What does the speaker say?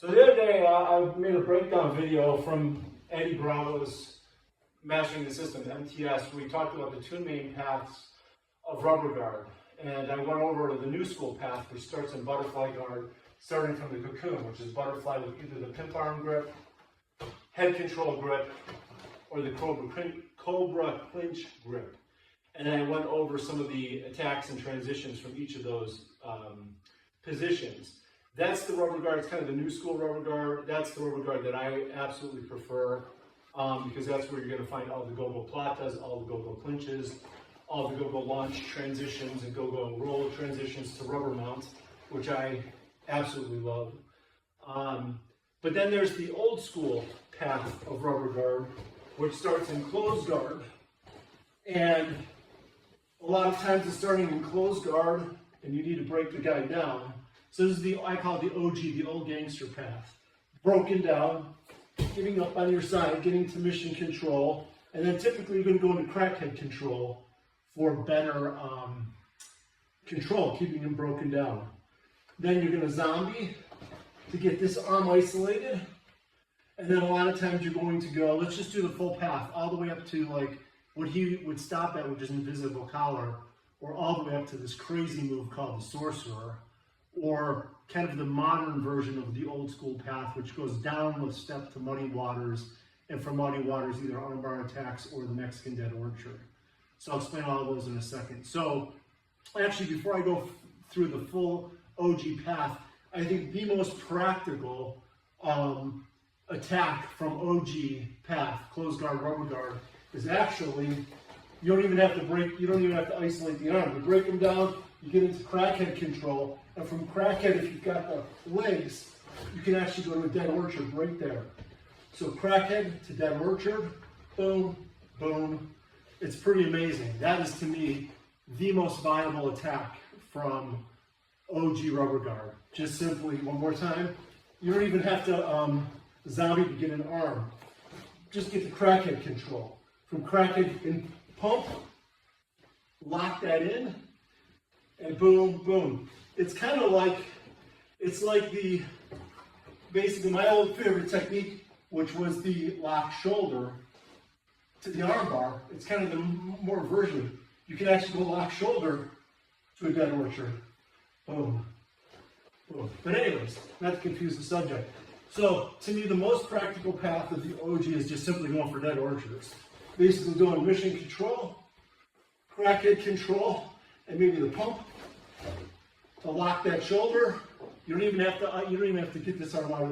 So the other day, I made a breakdown video from Eddie Bravo's Mastering the System, MTS, where we talked about the two main paths of rubber guard. And I went over to the new school path, which starts in butterfly guard, starting from the cocoon, which is butterfly with either the pimp arm grip, head control grip, or the cobra clinch grip. And then I went over some of the attacks and transitions from each of those positions. That's the rubber guard. It's kind of the new school rubber guard. That's the rubber guard that I absolutely prefer because that's where you're going to find all the go-go platas, all the go-go clinches, all the go-go launch transitions and go-go roll transitions to rubber mounts, which I absolutely love. But then there's the old school path of rubber guard, which starts in closed guard. And a lot of times it's starting in closed guard and you need to break the guy down. So this is I call it the OG, the old gangster path. Broken down, getting up on your side, getting to mission control, and then typically you're going to go into crackhead control for better control, keeping him broken down. Then you're going to zombie to get this arm isolated. And then a lot of times you're going to go, let's just do the full path, all the way up to like what he would stop at, which is invisible collar, or all the way up to this crazy move called the sorcerer, or kind of the modern version of the old school path, which goes down with step to muddy waters, and from muddy waters, either armbar attacks or the Mexican dead orchard. So I'll explain all of those in a second. So actually, before I go through the full OG path, I think the most practical attack from OG path, closed guard, rubber guard, is actually, you don't even have to isolate the arm. You break them down, you get into crackhead control, and from crackhead, if you've got the legs, you can actually go to a dead orchard right there. So crackhead to dead orchard, boom, boom. It's pretty amazing. That is, to me, the most viable attack from OG rubber guard. Just simply, one more time, you don't even have to zombie to get an arm. Just get the crackhead control. From crackhead and pump, lock that in, and boom, boom. It's kind of like, it's like basically my old favorite technique, which was the lock shoulder to the arm bar. It's kind of the more version. You can actually go lock shoulder to a dead orchard. Boom, boom. But anyways, not to confuse the subject. So to me, the most practical path of the OG is just simply going for dead orchards. Basically doing mission control, crackhead control, and maybe the pump to lock that shoulder. You don't even have to get this arm out of there.